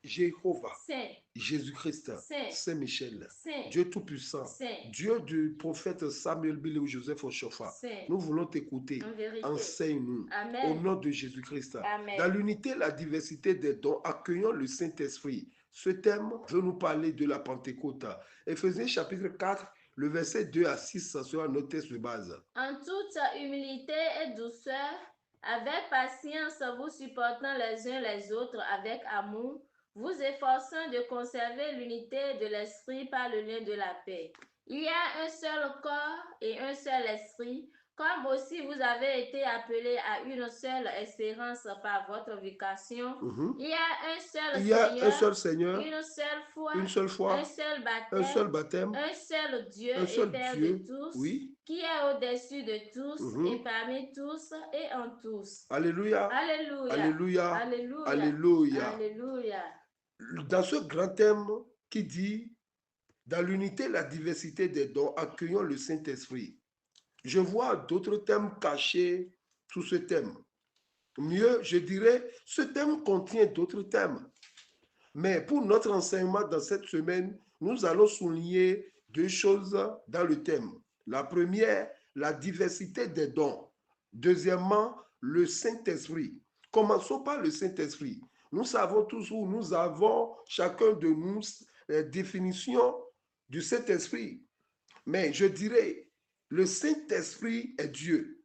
Jéhovah, Saint, Jésus-Christ, Saint, Saint-Michel, Saint, Dieu Tout-Puissant, Saint, Dieu du prophète Samuel Bilé ou Joseph Ochofa, Saint, nous voulons t'écouter. en vérité. Enseigne-nous au Amen. nom de Jésus-Christ. Dans Amen. l'unité, la diversité des dons, accueillons le Saint-Esprit. Ce thème veut nous parler de la Pentecôte. Éphésiens chapitre 4, le verset 2 à 6 sera notre texte de base. En toute humilité et douceur, avec patience, vous supportant les uns les autres avec amour, vous efforçant de conserver l'unité de l'esprit par le lien de la paix. Il y a un seul corps et un seul esprit, comme aussi vous avez été appelés à une seule espérance par votre vocation. Il y a un seul Il y a un Seigneur, seul Seigneur, une seule foi, une seule un foi, seul un seul baptême, baptême, un seul Dieu un et seul Père de Dieu. tous, Oui. qui est au-dessus de tous et parmi tous et en tous. Alléluia. Alléluia. Alléluia. Alléluia. Alléluia. Alléluia. Dans ce grand thème qui dit, dans l'unité, la diversité des dons, accueillons le Saint-Esprit. Je vois d'autres thèmes cachés sous ce thème. Mieux, je dirais, ce thème contient d'autres thèmes. Mais pour notre enseignement dans cette semaine, nous allons souligner deux choses dans le thème. La première, la diversité des dons. Deuxièmement, le Saint-Esprit. Commençons par le Saint-Esprit. Nous savons tous où nous avons chacun de nous la définition du Saint-Esprit. Mais je dirais, le Saint-Esprit est Dieu.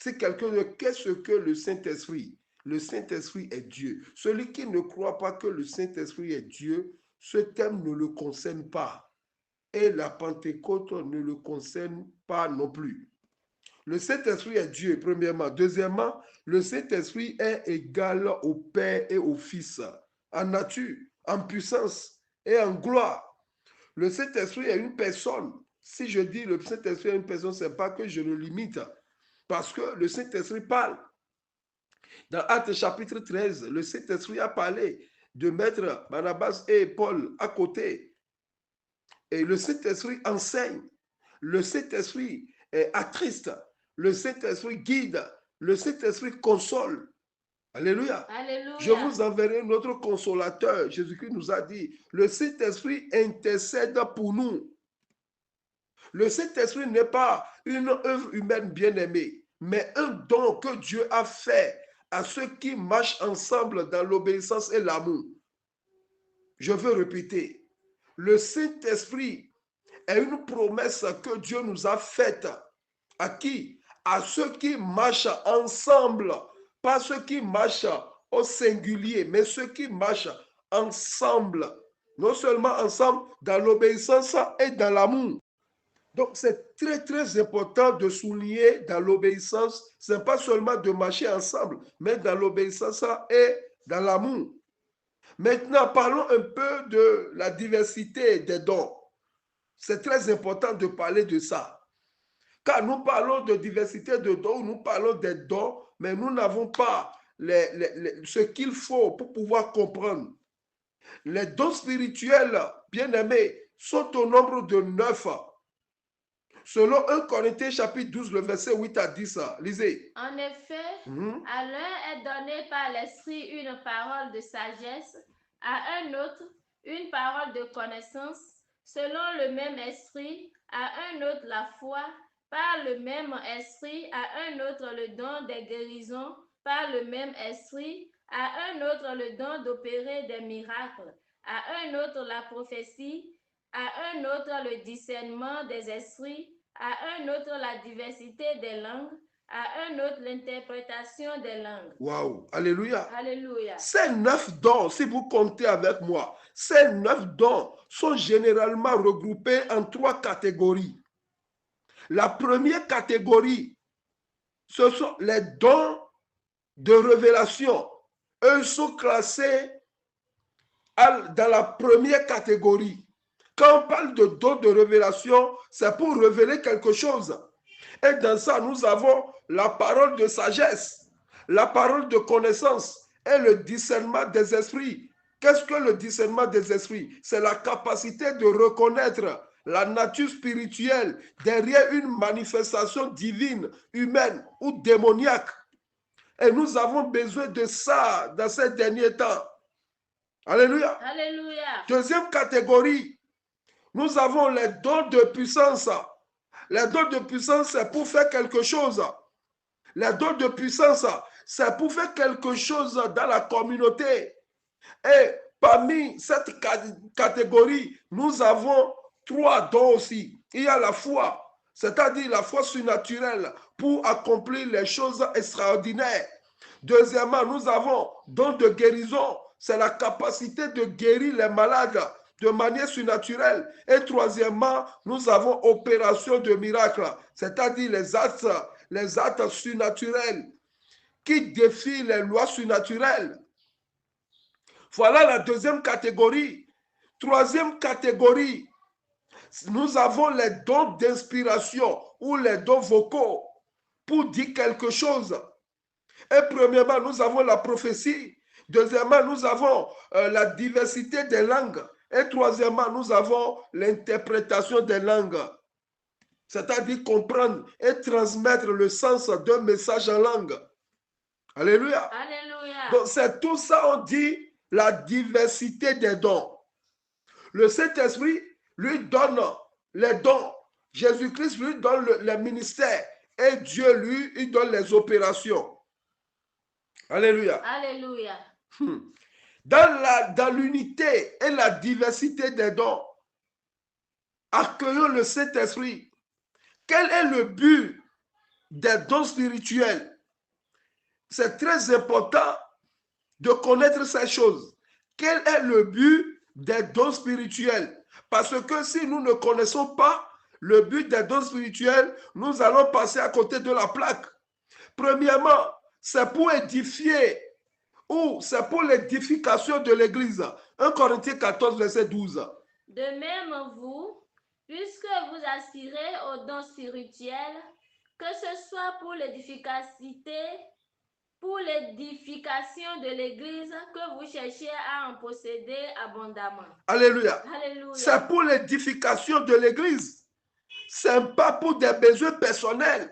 Si quelqu'un ne qu'est-ce que le Saint-Esprit? Le Saint-Esprit est Dieu. Celui qui ne croit pas que le Saint-Esprit est Dieu, ce thème ne le concerne pas. Et la Pentecôte ne le concerne pas non plus. Le Saint-Esprit est Dieu, premièrement. Deuxièmement, le Saint-Esprit est égal au Père et au Fils, en nature, en puissance et en gloire. Le Saint-Esprit est une personne. Si je dis le Saint-Esprit est une personne, ce n'est pas que je le limite. Parce que le Saint-Esprit parle. Dans Actes chapitre 13, le Saint-Esprit a parlé de mettre Barnabas et Paul à côté. Et le Saint-Esprit enseigne. Le Saint-Esprit attriste. Le Saint-Esprit guide. Le Saint-Esprit console. Alléluia. Alléluia. Je vous enverrai notre consolateur. Jésus-Christ nous a dit, le Saint-Esprit intercède pour nous. Le Saint-Esprit n'est pas une œuvre humaine bien-aimée, mais un don que Dieu a fait à ceux qui marchent ensemble dans l'obéissance et l'amour. Je veux répéter, le Saint-Esprit est une promesse que Dieu nous a faite. À qui? À ceux qui marchent ensemble, pas ceux qui marchent au singulier, mais ceux qui marchent ensemble. Non seulement ensemble dans l'obéissance et dans l'amour. Donc, c'est très, très important de souligner dans l'obéissance, ce n'est pas seulement de marcher ensemble, mais dans l'obéissance et dans l'amour. Maintenant, parlons un peu de la diversité des dons. C'est très important de parler de ça. Car nous parlons de diversité de dons, nous parlons des dons, mais nous n'avons pas ce qu'il faut pour pouvoir comprendre. Les dons spirituels, bien aimés, sont au nombre de 9. Selon 1 Corinthiens chapitre 12, le verset 8 à 10, lisez. En effet, à l'un est donné par l'Esprit une parole de sagesse, à un autre une parole de connaissance, selon le même Esprit, à un autre la foi, par le même Esprit, à un autre le don des guérisons, par le même Esprit, à un autre le don d'opérer des miracles, à un autre la prophétie, à un autre le discernement des esprits, à un autre la diversité des langues, à un autre l'interprétation des langues. Waouh, alléluia. Alléluia. Ces 9 dons, si vous comptez avec moi, ces 9 dons sont généralement regroupés en 3 catégories. La première catégorie, ce sont les dons de révélation. Eux sont classés dans la première catégorie. Quand on parle de dons de révélation, c'est pour révéler quelque chose. Et dans ça, nous avons la parole de sagesse, la parole de connaissance et le discernement des esprits. Qu'est-ce que le discernement des esprits? C'est la capacité de reconnaître la nature spirituelle derrière une manifestation divine, humaine ou démoniaque. Et nous avons besoin de ça dans ces derniers temps. Alléluia. Alléluia. Deuxième catégorie, nous avons les dons de puissance. Les dons de puissance, c'est pour faire quelque chose. Les dons de puissance, c'est pour faire quelque chose dans la communauté. Et parmi cette catégorie, nous avons 3 dons aussi. Il y a la foi, c'est-à-dire la foi surnaturelle pour accomplir les choses extraordinaires. Deuxièmement, nous avons don de guérison, c'est la capacité de guérir les malades de manière surnaturelle. Et troisièmement, nous avons opération de miracle, c'est-à-dire les actes surnaturels qui défient les lois surnaturelles. Voilà la deuxième catégorie. Troisième catégorie, nous avons les dons d'inspiration ou les dons vocaux pour dire quelque chose. Et premièrement, nous avons la prophétie. Deuxièmement, nous avons la diversité des langues. Et troisièmement, nous avons l'interprétation des langues. C'est-à-dire comprendre et transmettre le sens d'un message en langue. Alléluia. Alléluia. Donc, c'est tout ça, on dit la diversité des dons. Le Saint-Esprit lui donne les dons. Jésus-Christ lui donne le ministère. Et Dieu lui donne les opérations. Alléluia. Alléluia. Dans l'unité et la diversité des dons, accueillons le Saint-Esprit. Quel est le but des dons spirituels? C'est très important de connaître ces choses. Quel est le but des dons spirituels? Parce que si nous ne connaissons pas le but des dons spirituels, nous allons passer à côté de la plaque. Premièrement, c'est pour édifier ou c'est pour l'édification de l'Église. 1 Corinthiens 14, verset 12. De même, vous, puisque vous aspirez aux dons spirituels, que ce soit pour l'édification de l'Église, que vous cherchiez à en posséder abondamment. Alléluia. Alléluia. C'est pour l'édification de l'Église. Ce n'est pas pour des besoins personnels.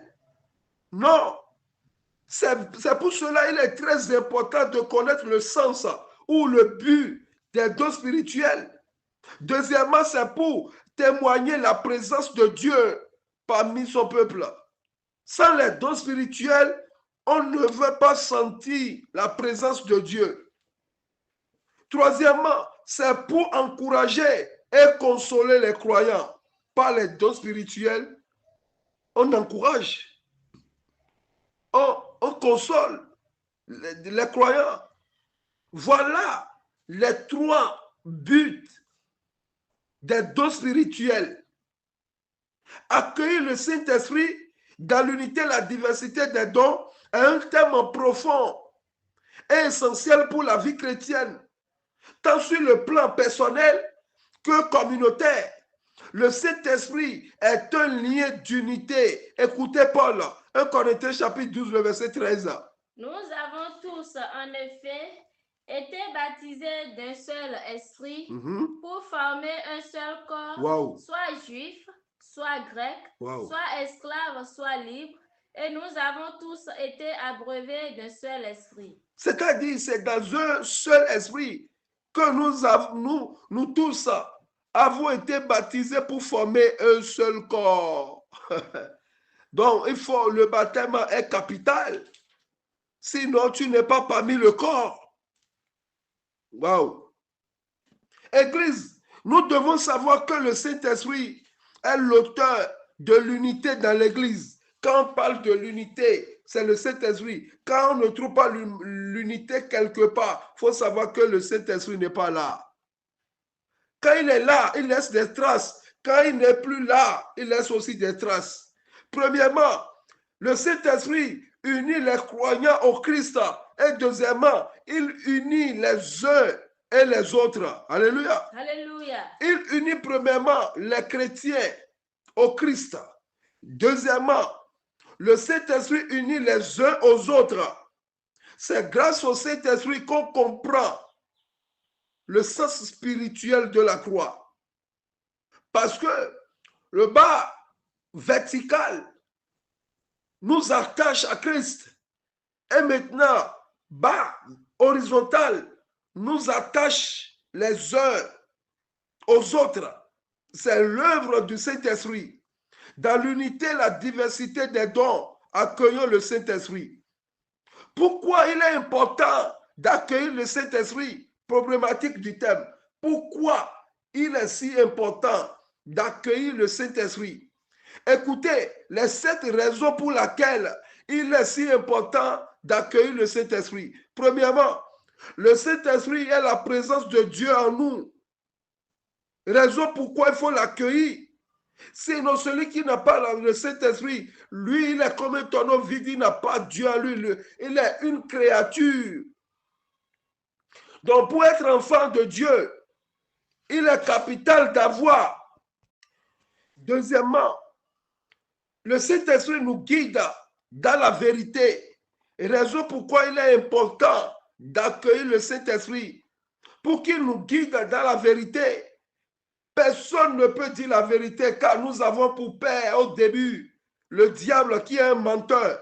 Non. C'est pour cela qu'il est très important de connaître le sens ou le but des dons spirituels. Deuxièmement, c'est pour témoigner la présence de Dieu parmi son peuple. Sans les dons spirituels, on ne veut pas sentir la présence de Dieu. Troisièmement, c'est pour encourager et consoler les croyants. Par les dons spirituels, on encourage, on console les croyants. Voilà les 3 buts des dons spirituels. Accueillir le Saint-Esprit dans l'unité et la diversité des dons est un thème profond et essentiel pour la vie chrétienne, tant sur le plan personnel que communautaire. Le Saint-Esprit est un lien d'unité. Écoutez Paul, 1 Corinthiens chapitre 12, le verset 13. Nous avons tous, en effet, été baptisés d'un seul esprit pour former un seul corps, soit juif, soit grec, soit esclave, soit libre, et nous avons tous été abreuvés d'un seul esprit. C'est-à-dire, c'est dans un seul esprit que nous tous avons été baptisés pour former un seul corps. Donc, le baptême est capital. Sinon, tu n'es pas parmi le corps. Waouh! Église, nous devons savoir que le Saint-Esprit est l'auteur de l'unité dans l'Église. Quand on parle de l'unité, c'est le Saint-Esprit. Quand on ne trouve pas l'unité quelque part, il faut savoir que le Saint-Esprit n'est pas là. Quand il est là, il laisse des traces. Quand il n'est plus là, il laisse aussi des traces. Premièrement, le Saint-Esprit unit les croyants au Christ. Et deuxièmement, il unit les uns et les autres. Alléluia. Alléluia. Il unit premièrement les chrétiens au Christ. Deuxièmement, le Saint-Esprit unit les uns aux autres. C'est grâce au Saint-Esprit qu'on comprend le sens spirituel de la croix. Parce que le bas vertical nous attache à Christ. Et maintenant, bas horizontal nous attache les uns aux autres. C'est l'œuvre du Saint-Esprit. Dans l'unité, la diversité des dons, accueillons le Saint-Esprit. Pourquoi il est important d'accueillir le Saint-Esprit? Problématique du thème. Pourquoi il est si important d'accueillir le Saint-Esprit? Écoutez, les 7 raisons pour lesquelles il est si important d'accueillir le Saint-Esprit. Premièrement, le Saint-Esprit est la présence de Dieu en nous. Raison pourquoi il faut l'accueillir. Sinon, celui qui n'a pas le Saint-Esprit, lui, il est comme un tonneau vide, il n'a pas Dieu en lui. Il est une créature. Donc, pour être enfant de Dieu, il est capital d'avoir. Deuxièmement, le Saint-Esprit nous guide dans la vérité. Raison pourquoi il est important d'accueillir le Saint-Esprit. Pour qu'il nous guide dans la vérité. Personne ne peut dire la vérité car nous avons pour père au début le diable qui est un menteur.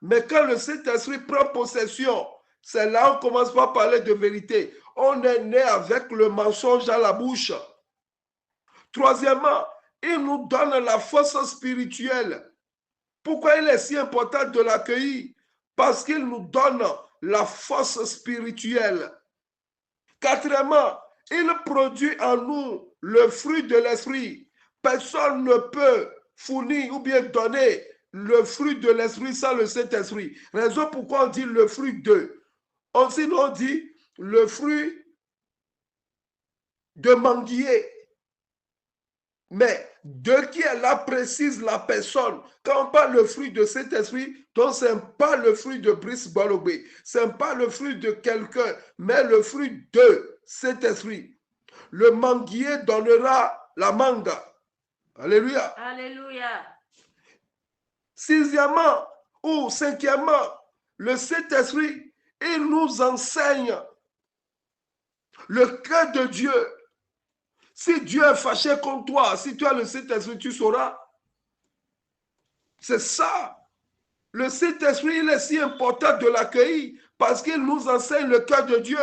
Mais quand le Saint-Esprit prend possession, c'est là où on commence par parler de vérité. On est né avec le mensonge à la bouche. Troisièmement, il nous donne la force spirituelle. Pourquoi il est si important de l'accueillir? Parce qu'il nous donne la force spirituelle. Quatrièmement, il produit en nous le fruit de l'esprit. Personne ne peut fournir ou bien donner le fruit de l'esprit sans le Saint-Esprit. Raison pourquoi on dit le fruit de. Sinon on dit le fruit de manguier. Mais de qui est là précise la personne. Quand on parle le fruit de cet esprit, donc ce n'est pas le fruit de Brice Bolobé, ce n'est pas le fruit de quelqu'un, mais le fruit de cet esprit. Le manguier donnera la mangue. Alléluia. Alléluia. Sixièmement ou cinquièmement, le Saint-Esprit, il nous enseigne le cœur de Dieu. Si Dieu est fâché contre toi, si tu as le Saint-Esprit, tu sauras. C'est ça. Le Saint-Esprit, il est si important de l'accueillir parce qu'il nous enseigne le cœur de Dieu.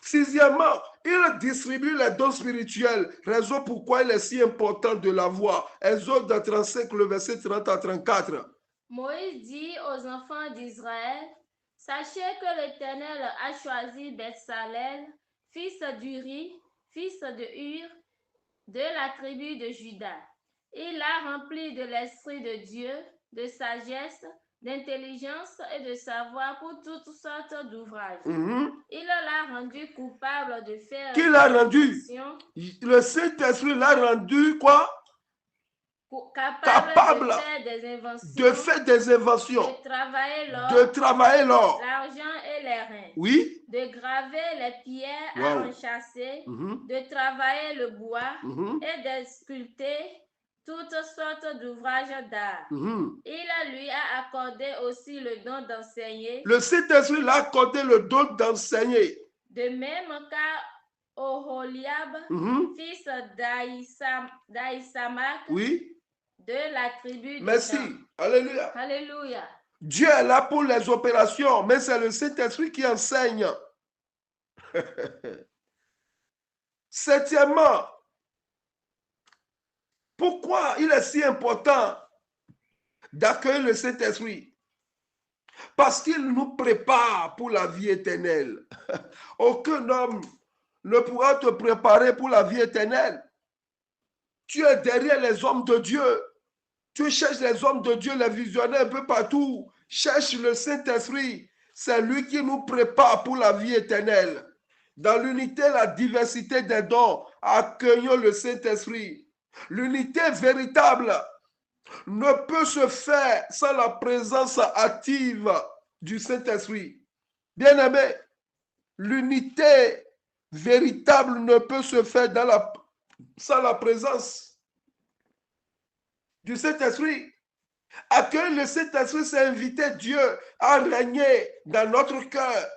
Sixièmement, il distribue les dons spirituels, raison pourquoi il est si important de l'avoir. Exode 35, le verset 30 à 34. Moïse dit aux enfants d'Israël, sachez que l'Éternel a choisi Betsalel, fils d'Uri, fils de Hur, de la tribu de Juda. Il l'a rempli de l'Esprit de Dieu, de sagesse, d'intelligence et de savoir pour toutes sortes d'ouvrages. Il l'a rendu coupable de faire Qui l'a rendu? Le Saint-Esprit l'a rendu quoi? Capable de faire des inventions, de travailler l'or, l'argent et les reins, oui, de graver les pierres à enchâsser, de travailler le bois et de sculpter toutes sortes d'ouvrages d'art. Il lui a accordé aussi le don d'enseigner. Le Saint-Esprit l'a accordé le don d'enseigner. De même qu'à Oholiab, fils d'Aïsamak, oui, de la tribu de merci. Dan. Alléluia. Alléluia. Dieu est là pour les opérations, mais c'est le Saint-Esprit qui enseigne. Septièmement, pourquoi il est si important d'accueillir le Saint-Esprit? Parce qu'il nous prépare pour la vie éternelle. Aucun homme ne pourra te préparer pour la vie éternelle. Tu es derrière les hommes de Dieu. Tu cherches les hommes de Dieu, les visionnaires un peu partout. Cherche le Saint-Esprit. C'est lui qui nous prépare pour la vie éternelle. Dans l'unité, la diversité des dons, accueillons le Saint-Esprit. L'unité véritable ne peut se faire sans la présence active du Saint-Esprit. Bien-aimé, l'unité véritable ne peut se faire sans la présence du Saint-Esprit. Accueillir le Saint-Esprit, c'est inviter Dieu à régner dans notre cœur,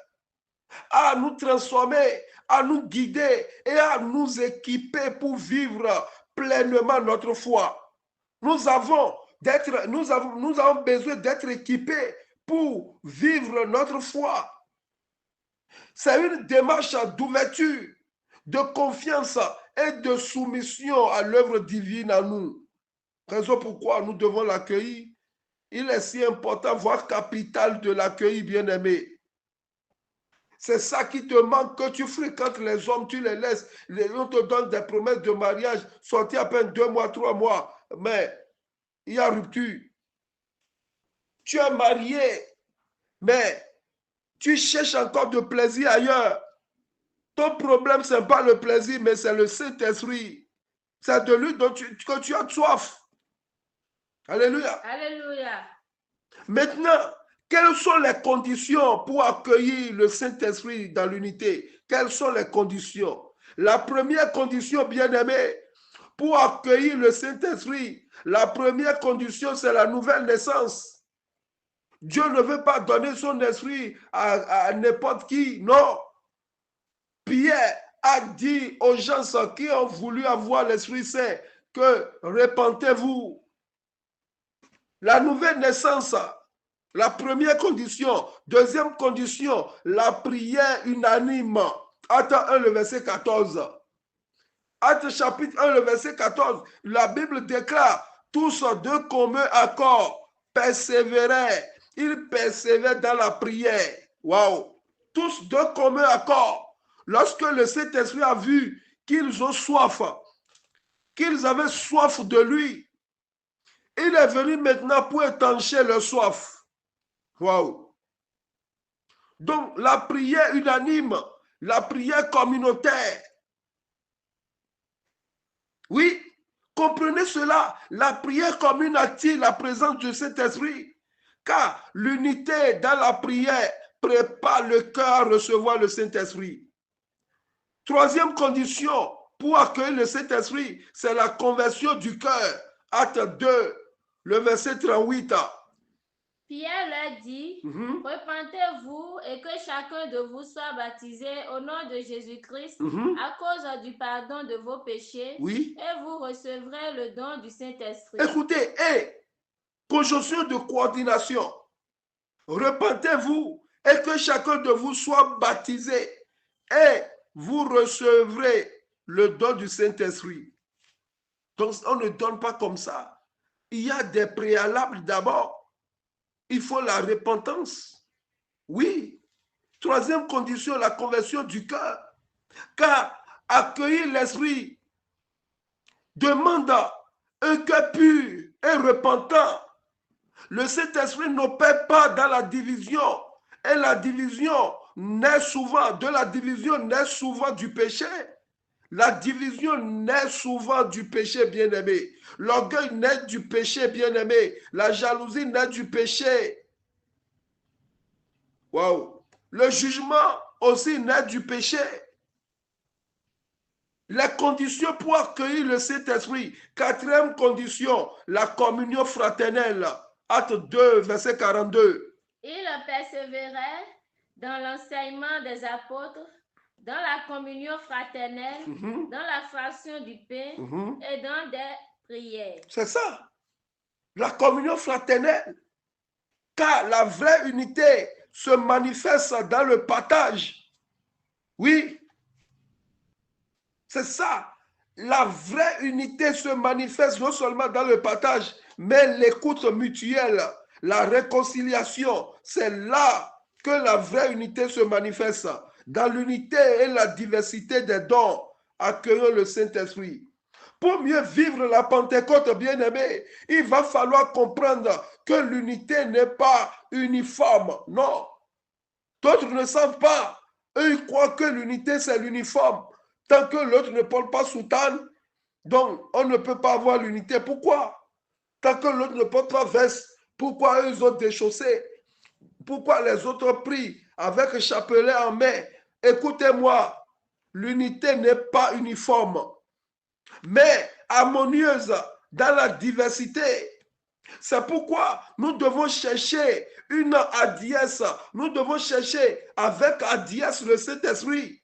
à nous transformer, à nous guider et à nous équiper pour vivre pleinement notre foi. Nous avons besoin d'être équipés pour vivre notre foi. C'est une démarche d'ouverture, de confiance et de soumission à l'œuvre divine en nous. Raison pourquoi nous devons l'accueillir. Il est si important, voire capital de l'accueillir, bien-aimé. C'est ça qui te manque, que tu fréquentes les hommes, tu les laisses. On te donne des promesses de mariage, sorti à peine 2 mois, 3 mois, mais il y a rupture. Tu es marié, mais tu cherches encore de plaisir ailleurs. Ton problème, ce n'est pas le plaisir, mais c'est le Saint-Esprit. C'est de lui que tu as soif. Alléluia. Alléluia. Maintenant, quelles sont les conditions pour accueillir le Saint-Esprit dans l'unité? Quelles sont les conditions? La première condition, bien-aimé, pour accueillir le Saint-Esprit, la première condition, c'est la nouvelle naissance. Dieu ne veut pas donner son esprit à n'importe qui, non. Pierre a dit aux gens qui ont voulu avoir l'Esprit Saint que repentez-vous. La nouvelle naissance, la première condition. Deuxième condition, la prière unanime. Acte 1, le verset 14. Acte chapitre 1, le verset 14. La Bible déclare, tous de commun accord persévéraient. Ils persévèrent dans la prière. Waouh! Tous de commun accord. Lorsque le Saint-Esprit a vu qu'ils ont soif, qu'ils avaient soif de lui, il est venu maintenant pour étancher leur soif. Waouh! Donc, la prière unanime, la prière communautaire. Oui, comprenez cela. La prière commune attire la présence de cet esprit. Car l'unité dans la prière prépare le cœur à recevoir le Saint-Esprit. Troisième condition pour accueillir le Saint-Esprit, c'est la conversion du cœur. Acte 2, le verset 38. Pierre leur dit, repentez-vous et que chacun de vous soit baptisé au nom de Jésus-Christ à cause du pardon de vos péchés, et vous recevrez le don du Saint-Esprit. Écoutez, conjonction de coordination. Repentez-vous et que chacun de vous soit baptisé et vous recevrez le don du Saint-Esprit. Donc, on ne donne pas comme ça. Il y a des préalables d'abord. Il faut la repentance. Oui. Troisième condition, la conversion du cœur. Car accueillir l'Esprit demande un cœur pur et repentant. Le Saint-Esprit n'opère pas dans la division. Et la division naît souvent, du péché. La division naît souvent du péché, bien-aimé. L'orgueil naît du péché, bien-aimé. La jalousie naît du péché. Waouh! Le jugement aussi naît du péché. Les conditions pour accueillir le Saint-Esprit. Quatrième condition, la communion fraternelle. Acte 2, verset 42. Il persévérait dans l'enseignement des apôtres, dans la communion fraternelle, dans la fraction du pain et dans des prières. C'est ça. La communion fraternelle. Car la vraie unité se manifeste dans le partage. Oui. C'est ça. La vraie unité se manifeste non seulement dans le partage, mais l'écoute mutuelle, la réconciliation. C'est là que la vraie unité se manifeste. Dans l'unité et la diversité des dons, accueillons le Saint-Esprit. Pour mieux vivre la Pentecôte, bien-aimé, il va falloir comprendre que l'unité n'est pas uniforme. Non. D'autres ne savent pas. Eux, ils croient que l'unité, c'est l'uniforme. Tant que l'autre ne porte pas soutane, donc on ne peut pas avoir l'unité. Pourquoi? Tant que l'autre ne porte pas veste, pourquoi eux ont déchaussé? Pourquoi les autres prient avec chapelet en main? Écoutez-moi, l'unité n'est pas uniforme, mais harmonieuse dans la diversité. C'est pourquoi nous devons chercher une hardiesse. Nous devons chercher avec hardiesse le Saint-Esprit.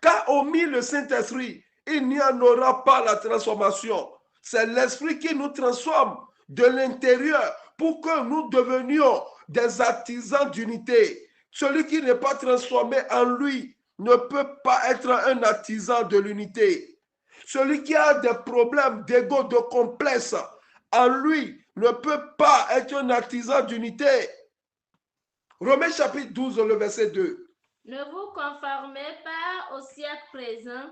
Car omis le Saint-Esprit, il n'y en aura pas la transformation. C'est l'Esprit qui nous transforme de l'intérieur pour que nous devenions des artisans d'unité. Celui qui n'est pas transformé en lui ne peut pas être un artisan de l'unité. Celui qui a des problèmes d'ego, de complexe, en lui ne peut pas être un artisan d'unité. Romains chapitre 12, le verset 2. Ne vous conformez pas au siècle présent,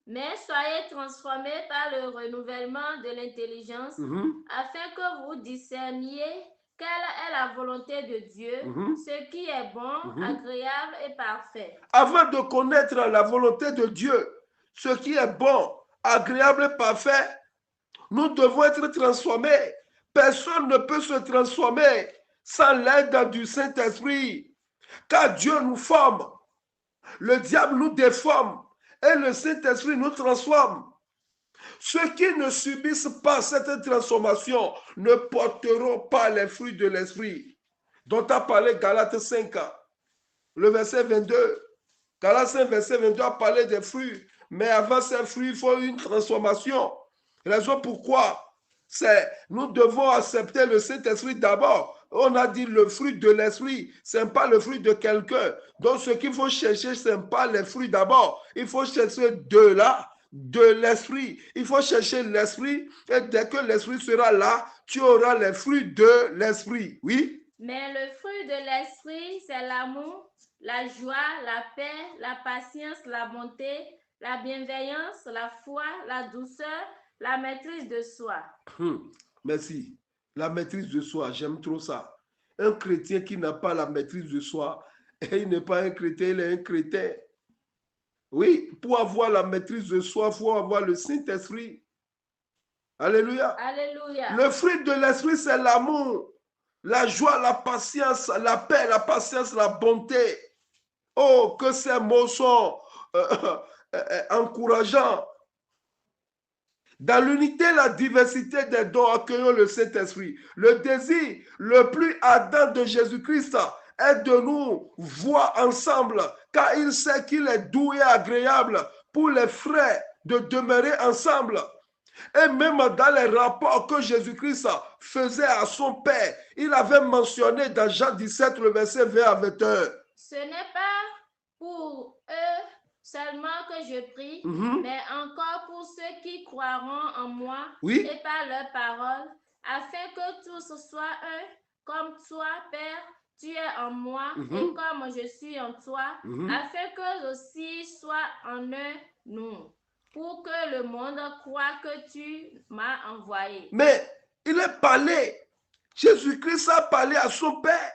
mais soyez transformés par le renouvellement de l'intelligence, afin que vous discerniez quelle est la volonté de Dieu, ce qui est bon, agréable et parfait. Afin de connaître la volonté de Dieu, ce qui est bon, agréable et parfait, nous devons être transformés. Personne ne peut se transformer sans l'aide du Saint-Esprit, car Dieu nous forme. Le diable nous déforme et le Saint-Esprit nous transforme. Ceux qui ne subissent pas cette transformation ne porteront pas les fruits de l'Esprit, dont a parlé Galates 5, le verset 22. Galates 5, verset 22 a parlé des fruits, mais avant ces fruits, il faut une transformation. Raison pourquoi nous devons accepter le Saint-Esprit d'abord. On a dit le fruit de l'esprit, ce n'est pas le fruit de quelqu'un. Donc ce qu'il faut chercher, ce n'est pas les fruits d'abord. Il faut chercher de l'esprit. Il faut chercher l'esprit et dès que l'esprit sera là, tu auras les fruits de l'esprit. Oui? Mais le fruit de l'esprit, c'est l'amour, la joie, la paix, la patience, la bonté, la bienveillance, la foi, la douceur, la maîtrise de soi. Merci. La maîtrise de soi, j'aime trop ça. Un chrétien qui n'a pas la maîtrise de soi, il n'est pas un chrétien, il est un crétin. Oui, pour avoir la maîtrise de soi, il faut avoir le Saint-Esprit. Alléluia. Alléluia. Le fruit de l'esprit, c'est l'amour, la joie, la patience, la paix, la patience, la bonté. Oh, que ces mots sont encourageants. Dans l'unité, la diversité des dons, accueillons le Saint-Esprit. Le désir le plus ardent de Jésus-Christ est de nous voir ensemble, car il sait qu'il est doux et agréable pour les frères de demeurer ensemble. Et même dans les rapports que Jésus-Christ faisait à son Père, il avait mentionné dans Jean 17, le verset 20 à 21. Ce n'est pas pour eux seulement que je prie, mais encore pour ceux qui croiront en moi et par leur parole, afin que tous soient un, comme toi, Père, tu es en moi et comme je suis en toi, afin qu'eux aussi soient en un, nous, pour que le monde croie que tu m'as envoyé. Mais il est parlé, Jésus-Christ a parlé à son Père.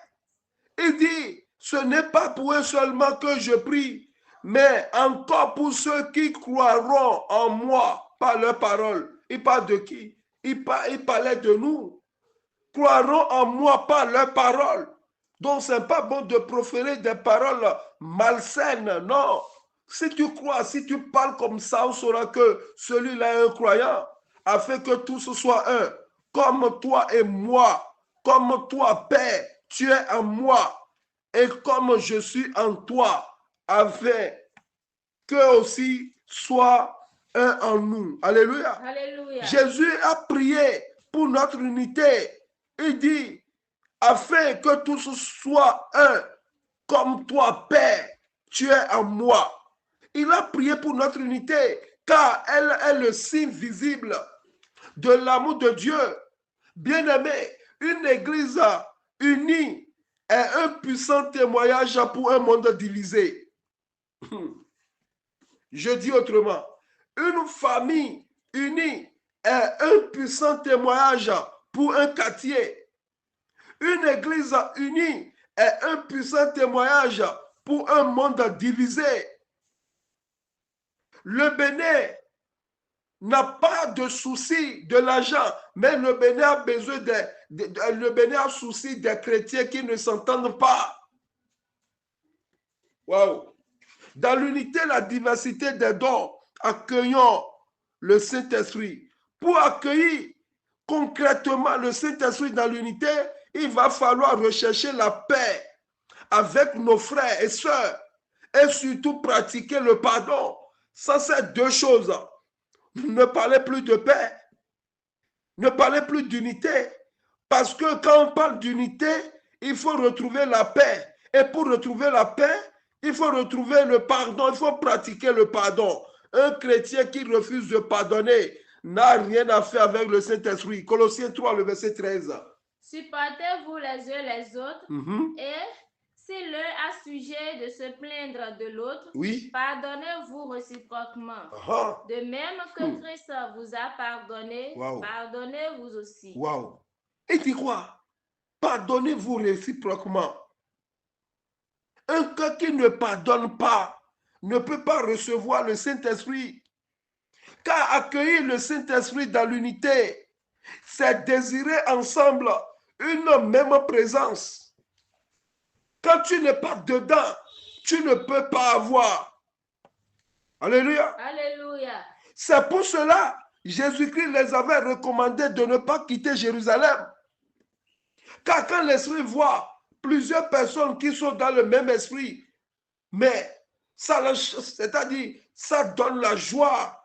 Il dit, ce n'est pas pour eux seulement que je prie, mais encore pour ceux qui croiront en moi par leur parole. Il parle de qui? Il parlait de nous. Croiront en moi par leur parole. Donc, ce n'est pas bon de proférer des paroles malsaines, non. Si tu crois, si tu parles comme ça, on saura que celui-là est un croyant, afin que tous soient un, comme toi et moi, comme toi, Père, tu es en moi, et comme je suis en toi, afin que aussi soit un en nous. Alléluia. Alléluia. Jésus a prié pour notre unité. Il dit, afin que tous soient un, comme toi, Père, tu es en moi. Il a prié pour notre unité, car elle est le signe visible de l'amour de Dieu. Bien-aimé, une église unie est un puissant témoignage pour un monde divisé. Je dis autrement, une famille unie est un puissant témoignage pour un quartier. Une église unie est un puissant témoignage pour un monde divisé. Le Bénin n'a pas de souci de l'argent, mais le Bénin a besoin le Bénin a souci des chrétiens qui ne s'entendent pas. Waouh! Dans l'unité, la diversité des dons, accueillons le Saint-Esprit. Pour accueillir concrètement le Saint-Esprit dans l'unité, il va falloir rechercher la paix avec nos frères et sœurs et surtout pratiquer le pardon. Ça, c'est deux choses. Ne parlez plus de paix, ne parlez plus d'unité, parce que quand on parle d'unité, il faut retrouver la paix. Et pour retrouver la paix, il faut retrouver le pardon, il faut pratiquer le pardon. Un chrétien qui refuse de pardonner n'a rien à faire avec le Saint-Esprit. Colossiens 3, le verset 13. Supportez-vous les uns les autres et si l'un a sujet de se plaindre de l'autre, oui, pardonnez-vous réciproquement. De même que Christ vous a pardonné, pardonnez-vous aussi. Wow. Et dit quoi? Pardonnez-vous réciproquement. Un cœur qui ne pardonne pas ne peut pas recevoir le Saint-Esprit. Car accueillir le Saint-Esprit dans l'unité, c'est désirer ensemble une même présence. Quand tu n'es pas dedans, tu ne peux pas avoir. Alléluia. Alléluia. C'est pour cela Jésus-Christ les avait recommandé de ne pas quitter Jérusalem. Car quand l'Esprit voit plusieurs personnes qui sont dans le même esprit, mais ça, c'est-à-dire, ça donne la joie.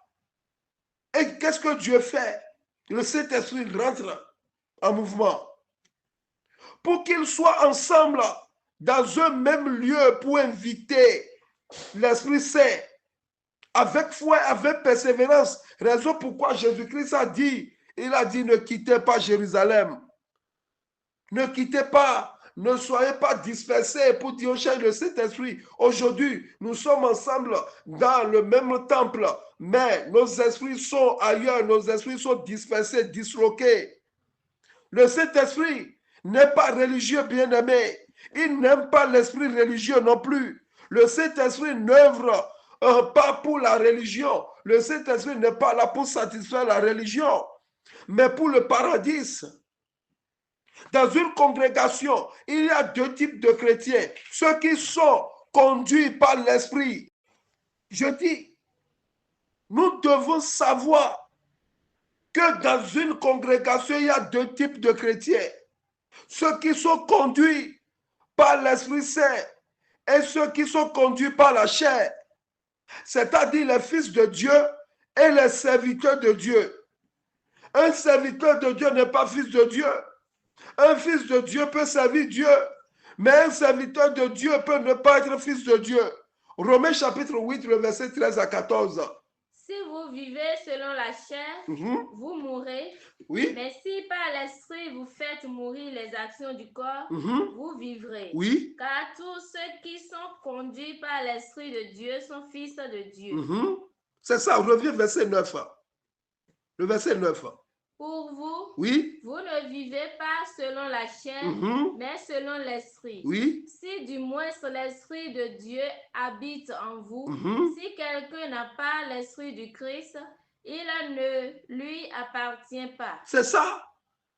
Et qu'est-ce que Dieu fait? Le Saint-Esprit rentre en mouvement. Pour qu'ils soient ensemble dans un même lieu pour inviter l'Esprit Saint avec foi, avec persévérance. Raison pourquoi Jésus-Christ a dit, il a dit, ne quittez pas Jérusalem. Ne quittez pas, ne soyez pas dispersés pour diocher le Saint-Esprit. Aujourd'hui, nous sommes ensemble dans le même temple, mais nos esprits sont ailleurs, nos esprits sont dispersés, disloqués. Le Saint-Esprit n'est pas religieux, bien-aimé. Il n'aime pas l'esprit religieux non plus. Le Saint-Esprit n'œuvre pas pour la religion. Le Saint-Esprit n'est pas là pour satisfaire la religion, mais pour le paradis. Dans une congrégation, il y a deux types de chrétiens. Ceux qui sont conduits par l'esprit. Je dis, nous devons savoir que dans une congrégation, il y a deux types de chrétiens. Ceux qui sont conduits par l'Esprit Saint et ceux qui sont conduits par la chair. C'est-à-dire les fils de Dieu et les serviteurs de Dieu. Un serviteur de Dieu n'est pas fils de Dieu. Un fils de Dieu peut servir Dieu, mais un serviteur de Dieu peut ne pas être fils de Dieu. Romains chapitre 8, le verset 13 à 14. Si vous vivez selon la chair, vous mourrez. Oui. Mais si par l'esprit vous faites mourir les actions du corps, vous vivrez. Oui. Car tous ceux qui sont conduits par l'esprit de Dieu sont fils de Dieu. C'est ça, on revient au verset 9. Le verset 9. Pour vous, oui, vous ne vivez pas selon la chair, mais selon l'esprit. Oui. Si du moins l'esprit de Dieu habite en vous, si quelqu'un n'a pas l'esprit du Christ, il ne lui appartient pas. C'est ça.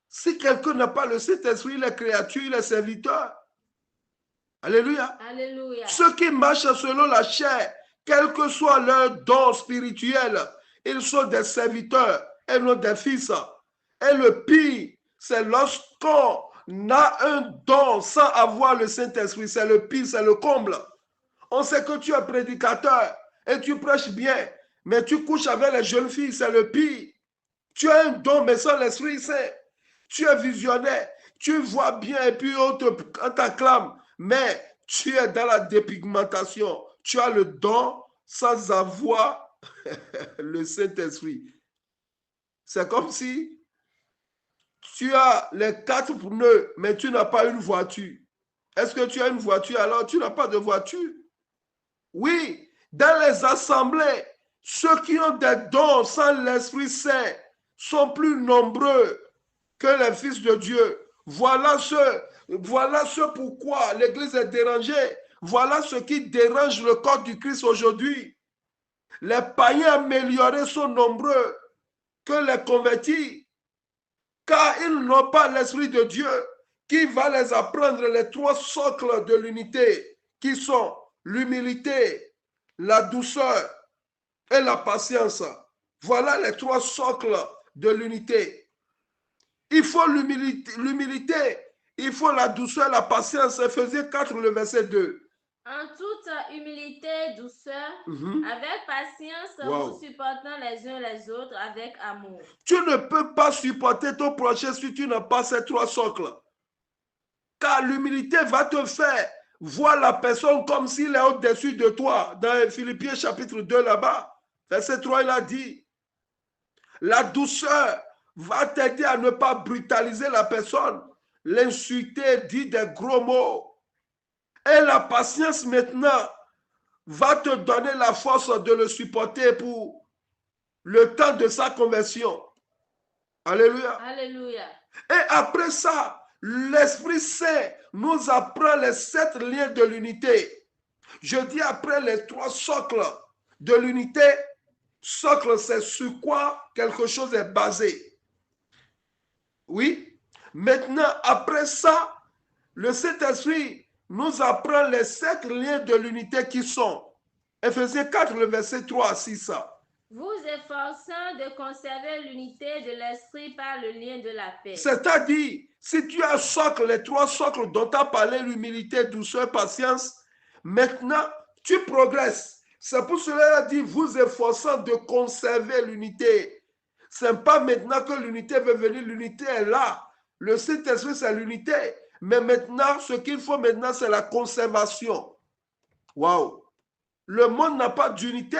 Si quelqu'un n'a pas le Saint-Esprit, il est créature, il est serviteur. Alléluia. Alléluia. Ceux qui marchent selon la chair, quel que soit leur don spirituel, ils sont des serviteurs et non des fils. Et le pire, c'est lorsqu'on a un don sans avoir le Saint-Esprit. C'est le pire, c'est le comble. On sait que tu es prédicateur et tu prêches bien, mais tu couches avec les jeunes filles, c'est le pire. Tu as un don, mais sans l'Esprit Saint. Tu es visionnaire, tu vois bien et puis on t'acclame, mais tu es dans la dépigmentation. Tu as le don sans avoir le Saint-Esprit. C'est comme si tu as les 4 pneus, mais tu n'as pas une voiture. Est-ce que tu as une voiture alors? Tu n'as pas de voiture. Oui, dans les assemblées, ceux qui ont des dons sans l'Esprit Saint sont plus nombreux que les fils de Dieu. Voilà ce pourquoi l'Église est dérangée. Voilà ce qui dérange le corps du Christ aujourd'hui. Les païens améliorés sont nombreux que les convertis, car ils n'ont pas l'Esprit de Dieu qui va les apprendre les 3 socles de l'unité, qui sont l'humilité, la douceur et la patience. Voilà les 3 socles de l'unité. Il faut l'humilité, il faut la douceur, la patience. Éphésiens 4, le verset 2. En toute humilité et douceur, avec patience, vous supportant les uns les autres avec amour. Tu ne peux pas supporter ton prochain si tu n'as pas ces 3 socles. Car l'humilité va te faire vois la personne comme s'il est au-dessus de toi. Dans Philippiens chapitre 2 là-bas, verset 3, il a dit, la douceur va t'aider à ne pas brutaliser la personne, l'insulter, dire des gros mots. Et la patience maintenant va te donner la force de le supporter pour le temps de sa conversion. Alléluia. Alléluia. Et après ça, l'Esprit Saint nous apprend les 7 liens de l'unité. Je dis après les 3 socles de l'unité, socle, c'est sur quoi quelque chose est basé. Oui. Maintenant, après ça, le Saint-Esprit nous apprend les 7 liens de l'unité qui sont Éphésiens 4, le verset 3 à 6. Vous efforçant de conserver l'unité de l'esprit par le lien de la paix. C'est-à-dire, si tu as socle, les 3 socles dont tu as parlé, l'humilité, douceur, patience, maintenant, tu progresses. C'est pour cela qu'il a dit, vous efforçant de conserver l'unité. Ce n'est pas maintenant que l'unité veut venir, l'unité est là. Le Saint-Esprit, c'est l'unité. Mais maintenant, ce qu'il faut maintenant, c'est la conservation. Waouh! Le monde n'a pas d'unité.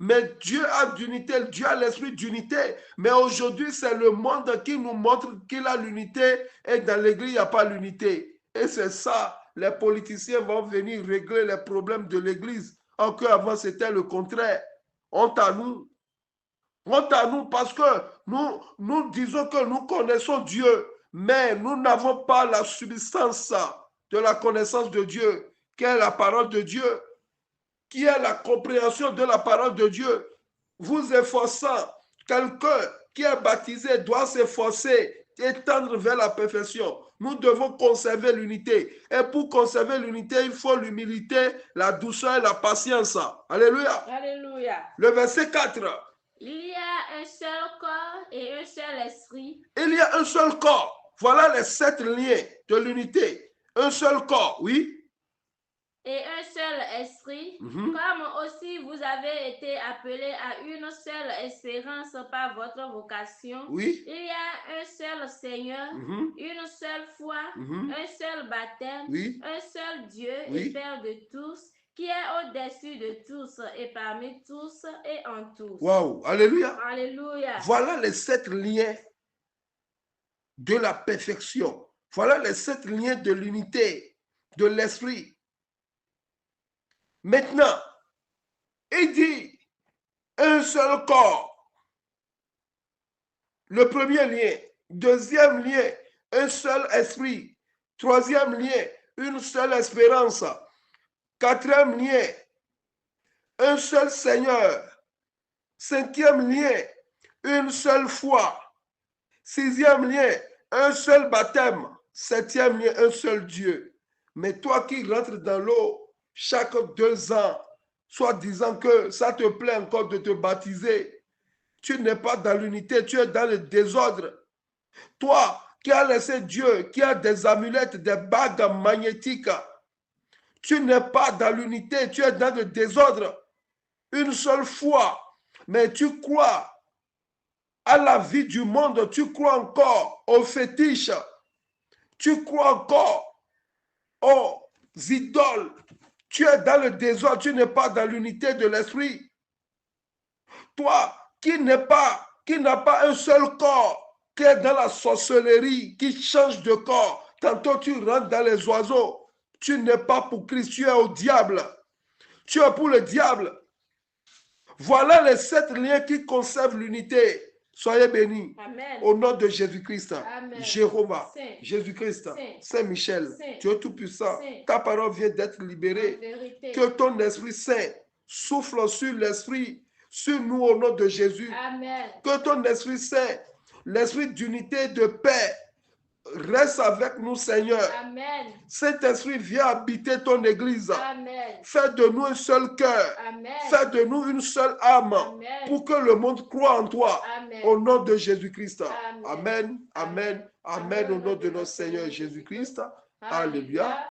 Mais Dieu a d'unité, Dieu a l'esprit d'unité. Mais aujourd'hui, c'est le monde qui nous montre qu'il a l'unité et dans l'église, il n'y a pas l'unité. Et c'est ça, les politiciens vont venir régler les problèmes de l'église. Alors qu'avant, c'était le contraire. Honte à nous. Honte à nous parce que nous disons que nous connaissons Dieu, mais nous n'avons pas la substance de la connaissance de Dieu, qui est la parole de Dieu, qui est la compréhension de la parole de Dieu. Vous efforçant, quelqu'un qui est baptisé doit s'efforcer et tendre vers la perfection. Nous devons conserver l'unité. Et pour conserver l'unité, il faut l'humilité, la douceur et la patience. Alléluia. Alléluia. Le verset 4. Il y a un seul corps et un seul esprit. Il y a un seul corps. Voilà les 7 liens de l'unité. Un seul corps, oui. Et un seul esprit, comme aussi vous avez été appelés à une seule espérance par votre vocation. Oui. Il y a un seul Seigneur, une seule foi, un seul baptême, oui. un seul Dieu oui. et Père de tous, qui est au-dessus de tous et parmi tous et en tous. Waouh, alléluia. Alléluia. Voilà les 7 liens de la perfection. Voilà les 7 liens de l'unité, de l'esprit. Maintenant, il dit un seul corps. Le premier lien. Deuxième lien, un seul esprit. Troisième lien, une seule espérance. Quatrième lien, un seul Seigneur. Cinquième lien, une seule foi. Sixième lien, un seul baptême. Septième lien, un seul Dieu. Mais toi qui rentres dans l'eau chaque 2 ans, soit disant que ça te plaît encore de te baptiser, tu n'es pas dans l'unité, tu es dans le désordre. Toi qui as laissé Dieu, qui a des amulettes, des bagues magnétiques, tu n'es pas dans l'unité, tu es dans le désordre. Une seule foi, mais tu crois à la vie du monde, tu crois encore aux fétiches, tu crois encore aux idoles. Tu es dans le désordre, tu n'es pas dans l'unité de l'esprit. Toi qui n'a pas un seul corps, qui est dans la sorcellerie, qui change de corps, tantôt tu rentres dans les oiseaux, tu n'es pas pour Christ, tu es au diable. Tu es pour le diable. Voilà les 7 liens qui conservent l'unité. Soyez bénis. Amen. Au nom de Jésus-Christ, Jéhovah, Saint. Jésus-Christ, Saint. Saint-Michel, Saint. Dieu Tout-Puissant, Saint. ta parole vient d'être libérée. Que ton Esprit Saint souffle sur l'Esprit, sur nous au nom de Jésus. Amen. Que ton Esprit Saint, l'Esprit d'unité, de paix, reste avec nous, Seigneur. Amen. Saint-Esprit, viens habiter ton Église. Amen. Fais de nous un seul cœur. Amen. Fais de nous une seule âme. Amen. Pour que le monde croie en toi. Amen. Au nom de Jésus-Christ. Amen. Amen. Amen. Amen. Au nom de notre Seigneur Jésus-Christ. Alléluia.